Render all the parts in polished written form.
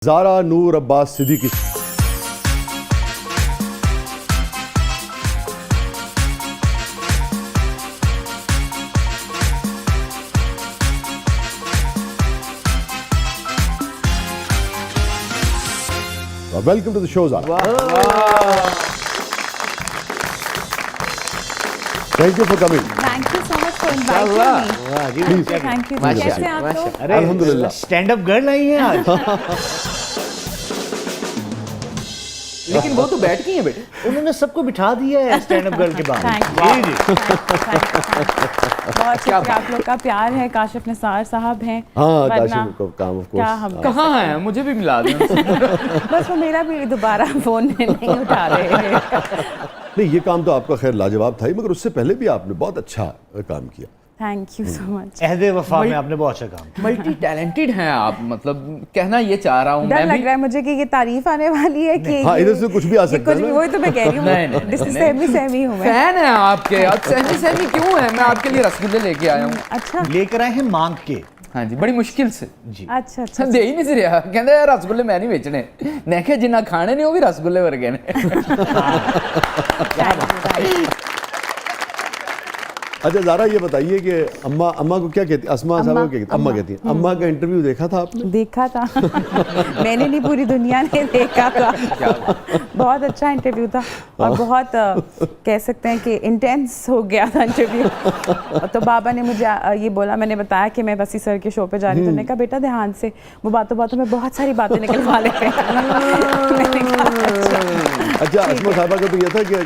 Zaara Noor Abbas Siddiqui. Welcome to the show Zara. Thank you for coming. Thank you so much for inviting me. Thank you. कैसे हैं आप लोग? अल्हम्दुलिल्लाह। Stand up girl I हैं आज। लेकिन वो तो बैठ गई हैं बेटे। उन्होंने सबको बिठा दिया है स्टैंड अप गर्ल के बाद। थैंक जी जी। बहुत शुक्रिया आप लोग का प्यार है। काशिफ निसार साहब हैं। हाँ, वरना काशिफ को काम ऑफ क्या कोर्स। हम कहाँ हैं? मुझे भी मिला दें। बस वो मेरा भी दोबारा फोन नहीं उठा रहे हैं। नहीं, ये काम तो आपका खैर लाजवाब था ही, मगर उससे पहले भी आपने बहुत अच्छा काम किया। Thank you so much. अहदे वफा में आपने बहुत अच्छा काम किया। मल्टी टैलेंटेड हैं आप, मतलब कहना ये चाह रहा हूँ डर मैं लग भी। रहा है मुझे कि ये तारीफ आने वाली है कि हाँ, इधर से कुछ भी आ ये सकता है कुछ भी, ना। वही तो मैं कह रही नहीं, नहीं, हूँ। नहीं। सहमी सहमी हूँ मैं। फैन है आपके। आप सहमी सहमी क्यों है? मैं आपके लिए रसगुल्ले लेके आया हूँ। अच्छा लेकर आए हैं मांग के। हाँ जी, बड़ी मुश्किल से। जी। अच्छा अच्छा। दे ही नहीं सी रहा। कहते यार रसगुल्ले मैं नहीं बेचने। मैं क्या जिन्ना खाने ने वो भी रसगुल्ले वर्गे ने। Thank you. अच्छा ज़ारा, ये बताइए कि अम्मा को क्या कहती, अस्मा साहब को क्या कहती? अम्मा कहती हैं। अम्मा का इंटरव्यू देखा था आपने? देखा था। मैंने नहीं, पूरी दुनिया ने देखा था। बहुत अच्छा इंटरव्यू था और बहुत कह सकते हैं कि इंटेंस हो गया था इंटरव्यू। तो बाबा ने मुझे ये बोला, मैंने बताया कि मैं वसी सर के शो पे जा रही हूँ। तो कहा बेटा ध्यान से, वो बातों बातों में बहुत सारी बातें निकलवा लेते हैं। मैंने कहा, अच्छा, अस्मा साहबा का तो ये था कि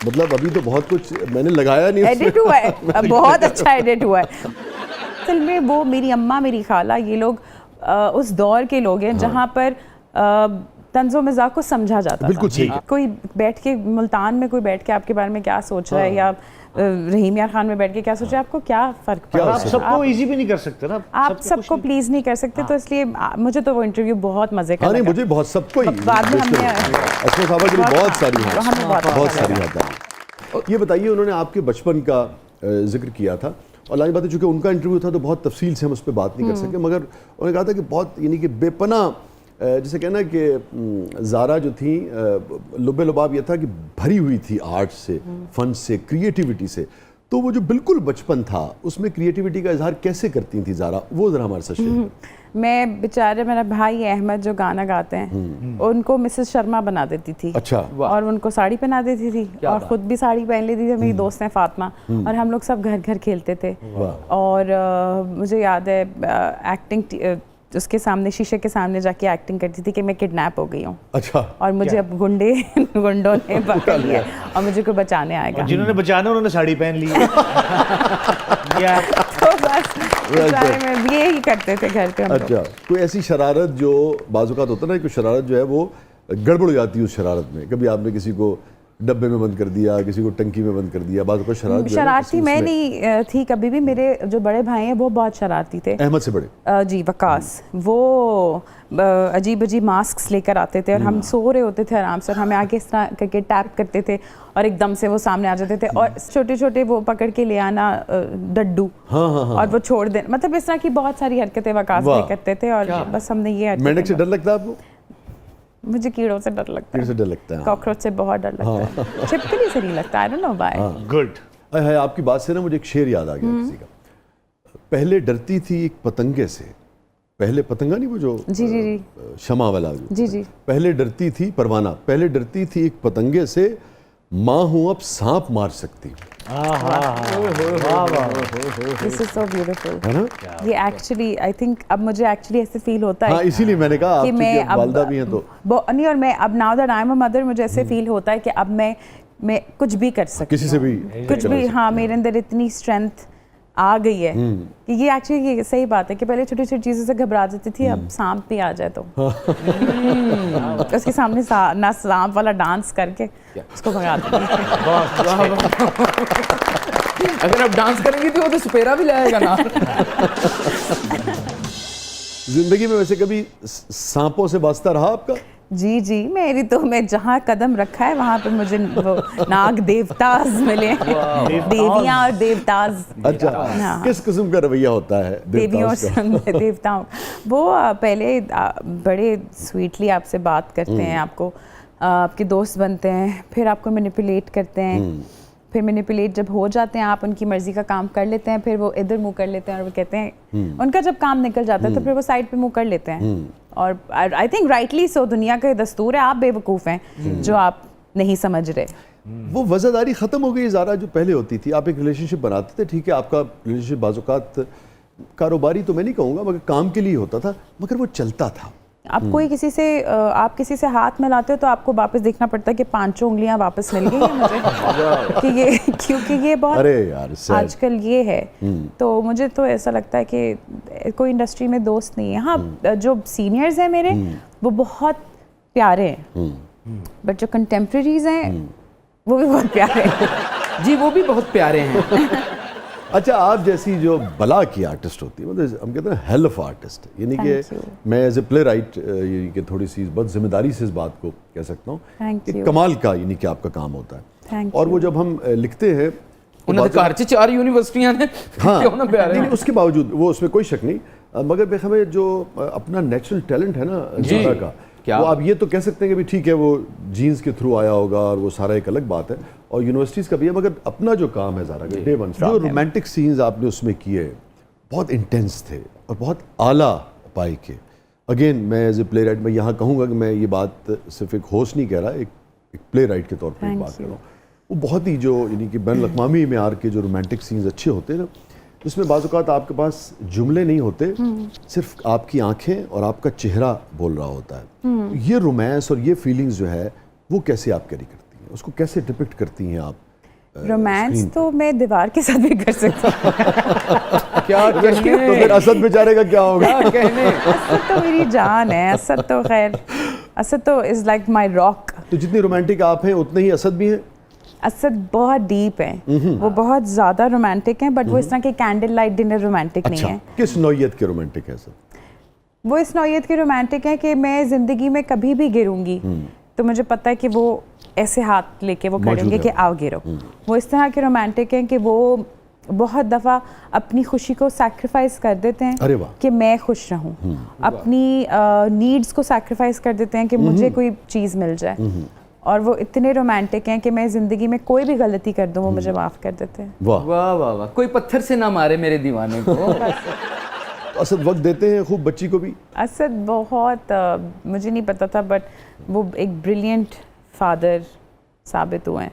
मतलब अभी तो बहुत कुछ मैंने लगाया नहीं उसमें। एडिट हुआ है, बहुत अच्छा एडिट हुआ है। असल में वो मेरी अम्मा, मेरी खाला, ये लोग उस दौर के लोग हैं जहाँ पर तंज़ो मज़ाक को समझा जाता बिल्कुल था। सही है। कोई बैठ के मुल्तान में कोई बैठ के आपके बारे में क्या सोच रहा है, या रहीम यार खान में बैठ के क्या सोच रहा है, आपको क्या फ़र्क क्या पड़ा? आप सबको इजी भी नहीं कर सकते ना। आप सबको प्लीज़ नहीं कर सकते। तो इसलिए मुझे तो वो इंटरव्यू बहुत मज़े का हाँ नहीं, लगा। मुझे बहुत सबको ही बाद में हमने अस्मा साहबा के लिए बहुत सारी हैं। हमें बहुत सारी बातें। ये बताइए, उन्होंने आपके बचपन का जिक्र किया था और लाइन बात है, चूँकि उनका इंटरव्यू था तो बहुत तफसील से हम उस पर बात नहीं कर सके, मगर उन्होंने कहा था कि बहुत यानी कि बेपना, जैसे कहना कि ज़ारा जो थी लुबे लुबाब ये था कि भरी हुई थी आर्ट से, फन से, क्रिएटिविटी से। तो वो जो बिल्कुल बचपन था उसमें क्रिएटिविटी का इजहार कैसे करती थी ज़ारा, वो ज़रा हमारे साथ शेयर करें। मैं बेचारे, मेरा भाई अहमद जो गाना गाते हैं, उनको मिसेस शर्मा बना देती थी। अच्छा। और उनको साड़ी पहना देती थी और खुद भी साड़ी पहन लेती थी। मेरी दोस्त है फातिमा, और हम लोग सब घर घर खेलते थे। और मुझे याद है एक्टिंग, उसके सामने, शीशे के सामने जाके एक्टिंग करती थी कि मैं किडनैप हो गई हूँ। अच्छा। और मुझे अब गुंडों ने पकड़ लिया और मुझे कोई बचाने आएगा। जिन्होंने बचाना उन्होंने साड़ी पहन ली है। तो बस बेचारे में ये ही करते थे घर पे हम लोग। अच्छा, कोई ऐसी शरारत जो बाज़-औक़ात होता है ना, कोई शरारत जो है वो गड़बड़ हो जाती है उस शरारत में, कभी आपने किसी को डब्बे में बंद कर दिया, किसी को टंकी में बंद कर दिया, बाज़ को शरारत जो है ना, शरारती मैं नहीं थी कभी भी। मेरे जो बड़े भाई हैं वो बहुत शरारती थे। अहमद से बड़े? जी, वकास। वो अजीब अजीब मास्क लेकर आते थे और हम सो रहे होते थे आराम से, और हमें आगे इस तरह करके टैप करते थे और एकदम से वो सामने आ जाते थे। और छोटे छोटे वो पकड़ के ले आना डड्डू, और वो छोड़ देना, मतलब इस तरह की बहुत सारी हरकतें वकास वाह। नहीं करते थे। और बस हमने ये मेंढक से डर लगता है आपको? मुझे कीड़ों से डर लगता कीड़े है, से डर लगता है। कॉकरोच से बहुत डर लगता है, छिपकली से नहीं लगता। I don't know why. Good. है आपकी बात से ना मुझे एक शेर याद आ गया किसी का। पहले डरती थी एक पतंगे से, पहले पतंगा नहीं वो जो जी जी जी शमा वाला, जी जी। पहले डरती थी परवाना, पहले डरती थी एक पतंगे से, माँ हूँ अब सांप मार सकती। दिस इज सो ब्यूटीफुल, है ना? ये एक्चुअली आई थिंक अब मुझे एक्चुअली ऐसे फील होता है हाँ, इसीलिए मैंने कहा कि आप मैं चूंकि वालिदा भी हैं तो नहीं, और मैं अब now that I am a mother, मुझे ऐसे फील होता है कि अब मैं कुछ भी कर सकती किसी से भी कुछ भी। हाँ, मेरे अंदर इतनी स्ट्रेंथ आ गई है कि ये एक्चुअली ये सही बात है कि पहले छोटी छोटी चीज़ों से घबरा जाती थी, अब सांप भी आ जाए तो उसके सामने ना सांप वाला डांस करके उसको भगा देती। अगर आप डांस करेंगी तो वो तो सुपेरा भी लाएगा ना। जिंदगी में वैसे कभी सांपों से वास्ता रहा आपका? जी जी, मैं जहाँ कदम रखा है वहाँ पे मुझे वो नाग देवताज मिले हैं, देवियाँ और देवताज। अच्छा, हाँ। किस किस्म का रवैया होता है देवियों देवताओं का? से देवताओं, वो पहले बड़े स्वीटली आपसे बात करते हैं, आपको आपके दोस्त बनते हैं, फिर आपको मैनिपुलेट करते हैं, फिर मैनिपुलेट जब हो जाते हैं आप उनकी मर्जी का काम कर लेते हैं, फिर वो इधर मुंह कर लेते हैं और वो कहते हैं, उनका जब काम निकल जाता है तो फिर वो साइड पे मुंह कर लेते हैं। और आई थिंक राइटली सो, दुनिया का दस्तूर है, आप बेवकूफ़ हैं जो आप नहीं समझ रहे। वो वज़ादारी ख़त्म हो गई ज़ारा जो पहले होती थी। आप एक रिलेशनशिप बनाते थे, ठीक है, आपका रिलेशनशिप बाज़-औक़ात कारोबारी तो मैं नहीं कहूँगा, मगर काम के लिए होता था, मगर वो चलता था। आप आप किसी से हाथ मिलाते हो तो आपको वापस देखना पड़ता है कि 5 उंगलियां वापस मिल गई हैं मुझे कि ये, क्योंकि ये बहुत अरे यार sad। आजकल ये है। तो मुझे तो ऐसा लगता है कि कोई इंडस्ट्री में दोस्त नहीं है। हाँ, जो सीनियर्स हैं मेरे वो बहुत प्यारे हैं, बट जो कंटेम्प्रेरीज हैं वो भी बहुत प्यारे हैं। जी वो भी बहुत प्यारे हैं। अच्छा, आप जैसी जो बला की आर्टिस्ट होती है, मतलब हम कहते हैं हेल ऑफ आर्टिस्ट, यानी Thank कि you। मैं एज ए प्ले राइट यानी कि थोड़ी सी बहुत जिम्मेदारी से इस बात को कह सकता हूँ Thank कि you। कमाल का यानी कि आपका काम होता है। Thank और वो you। जब हम लिखते हैं तो उन्होंने बात- घर च 4 यूनिवर्सिटियां ने, हाँ, क्यों ना प्यारे नहीं, हैं। उसके बावजूद वो, उसमें कोई शक नहीं, मगर बेखबर जो अपना नेचुरल टैलेंट है ना जी, ज़ारा का, क्या? वो आप ये तो कह सकते हैं कि भी ठीक है वो जीन्स के थ्रू आया होगा और वो सारा एक अलग बात है, और यूनिवर्सिटीज़ का भी है, मगर अपना जो काम है ज़ारा का डे वन, जो रोमांटिक सीन्स आपने उसमें किए बहुत इंटेंस थे और बहुत आला पाई के। अगेन मैं एज ए प्ले राइट मैं यहाँ कहूँगा कि मैं ये बात सिर्फ एक होस्ट नहीं कह रहा, एक प्ले राइट के तौर पर Thank बात कर रहा you। हूँ। वो बहुत ही जो यानी कि बैन अवी मेयार के जो रोमांटिक सीन्स अच्छे होते हैं ना, जिसमें बाज़-औक़ात आपके पास जुमले नहीं होते, सिर्फ आपकी आंखें और आपका चेहरा बोल रहा होता है। ये रोमांस और ये फीलिंग्स जो है वो कैसे आप कैरी करती हैं, उसको कैसे डिपिक्ट करती हैं आप? रोमांस screen तो मैं दीवार के साथ भी कर सकती हूँ। क्या तो कहने, फिर असद बेचारे का क्या होगा? क्या कहने। असद तो मेरी जान है, असद तो खैर, असद तो इज़ लाइक माई रॉक। तो जितनी रोमांटिक आप हैं उतने ही असद भी हैं। असद बहुत डीप है, वो बहुत ज़्यादा रोमांटिक हैं, बट वो इस तरह के कैंडल लाइट डिनर रोमांटिक नहीं अच्छा, है। किस नौयत के रोमांटिक है असद? वो इस नौयत के रोमांटिक हैं कि मैं ज़िंदगी में कभी भी गिरूंगी तो मुझे पता है कि वो ऐसे हाथ लेके वो खड़े मौजूद होंगे है कि आओ गिरो। वो इस तरह के रोमांटिक हैं कि वो बहुत दफ़ा अपनी खुशी को सैक्रिफाइस कर देते अरे हैं वाह। कि मैं खुश रहूं, अपनी नीड्स को सैक्रिफाइस कर देते हैं कि मुझे कोई चीज़ मिल जाए, और वो इतने रोमांटिक हैं कि मैं ज़िंदगी में कोई भी गलती कर दूं वो मुझे माफ़ कर देते हैं। वाह। वाह वाह वाह, कोई पत्थर से ना मारे मेरे दीवाने को। तो असद वक्त देते हैं खूब बच्ची को भी? असद बहुत मुझे नहीं पता था, बट वो एक ब्रिलियंट फादर साबित हुए हैं।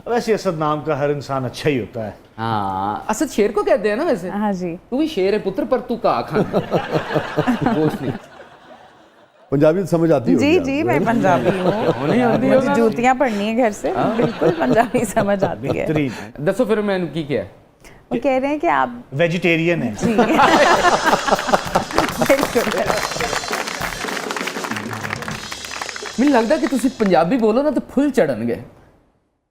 वैसे असद नाम का हर इंसान अच्छा ही होता है। हाँ, असद शेर को कहते हैं ना वैसे। हाँ जी। तू भी शेर है पुत्र, पर तू का खाना गोश्त नहीं। पंजाबी तो समझ आती जी होगी जी, आपको, मैं है? पंजाबी हूँ, मुझे जूतियाँ पढ़नी है घर से, बिल्कुल पंजाबी समझ आती है। बेहतरीन। दसो फिर मैंने की क्या है। वो कह रहे हैं कि आप वेजिटेरियन है। जी बिल्कुल। ਮੈਨੂੰ ਲੱਗਦਾ ਕਿ ਤੁਸੀਂ ਪੰਜਾਬੀ ਬੋਲੋ ਨਾ ਤਾਂ ਫੁੱਲ ਚੜਨਗੇ।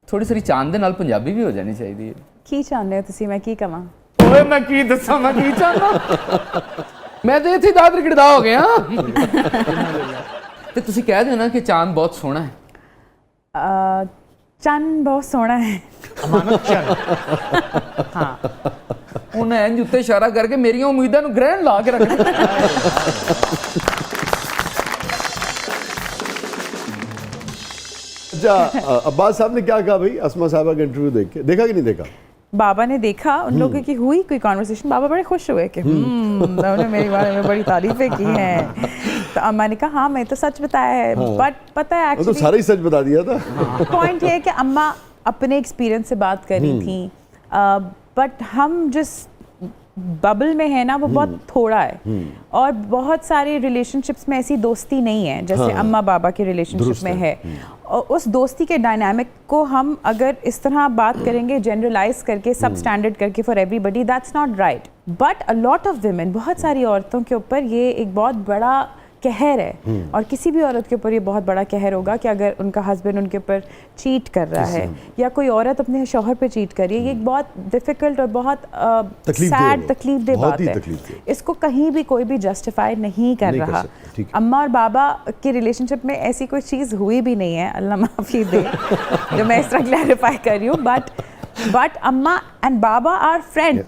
ਥੋੜੀ ਸਾਰੀ ਚਾਂਦ ਦੇ ਨਾਲ ਪੰਜਾਬੀ ਵੀ ਹੋ ਜਾਣੀ ਚਾਹੀਦੀ ਹੈ। ਕੀ ਚਾਹੁੰਦੇ ਹੋ ਤੁਸੀਂ ਮੈਂ ਕੀ ਕਵਾਂ? ਓਏ ਮੈਂ ਕੀ ਦੱਸਾਂ, ਮੈਂ ਕੀ ਚਾਹੁੰਦਾ। ਮੈਂ ਤਾਂ ਇੱਥੇ ਦਾਦਰ ਗਿੜਦਾ ਹੋ ਗਿਆ। ਤੇ ਤੁਸੀਂ ਕਹਿ ਦਿਓ ਨਾ ਕਿ ਚਾਂਦ ਬਹੁਤ ਸੋਹਣਾ ਹੈ। ਚੰਨ ਬਹੁਤ ਸੋਹਣਾ ਹੈ। अमानत चंद। ਉਹਨੇ ਇੰਜ ਉੱਤੇ ਇਸ਼ਾਰਾ ਕਰਕੇ ਮੇਰੀਆਂ ਉਮੀਦਾਂ ਨੂੰ ਗ੍ਰਹਿਣ ਲਾ ਕੇ ਰੱਖ ਦਿੱਤਾ। अच्छा, अब्बास साहब ने क्या कहा भाई अस्मा साहबा का इंटरव्यू देख के? देखा कि नहीं देखा? बाबा ने देखा, उन लोगों की हुई कोई कॉन्वर्सेशन, बाबा बड़े खुश हुए कि उन्होंने मेरे बारे में बड़ी तारीफें की हैं। तो अम्मा ने कहा हाँ मैं तो सच बताया है, बट पता है वो तो एक्चुअली सारा ही सच बता दिया था। पॉइंट ये है कि अम्मा अपने एक्सपीरियंस से बात कर रही थी, बट हम जिस बबल में है ना वो बहुत थोड़ा है, और बहुत सारे रिलेशनशिप्स में ऐसी दोस्ती नहीं है जैसे अम्मा बाबा के रिलेशनशिप में है। और उस दोस्ती के डायनामिक को हम अगर इस तरह बात करेंगे जनरलाइज करके, सब स्टैंडर्ड करके for everybody, that's not right. But a lot of women, बहुत सारी औरतों के ऊपर ये एक बहुत बड़ा कहर है और किसी भी औरत के ऊपर ये बहुत बड़ा कहर होगा कि अगर उनका हस्बैंड उनके ऊपर चीट कर रहा है या कोई औरत अपने शौहर पे चीट कर रही है। ये एक बहुत डिफिकल्ट और बहुत सैड तकलीफ-दह बात है। इसको कहीं भी कोई भी जस्टिफाई नहीं कर रहा। अम्मा और बाबा के रिलेशनशिप में ऐसी कोई चीज़ हुई भी नहीं है, अल्लाह माफ़ी दे जो मैं इस तरह क्लैरिफाई कर रही हूँ, बट अम्मा एंड बाबा आर फ्रेंड।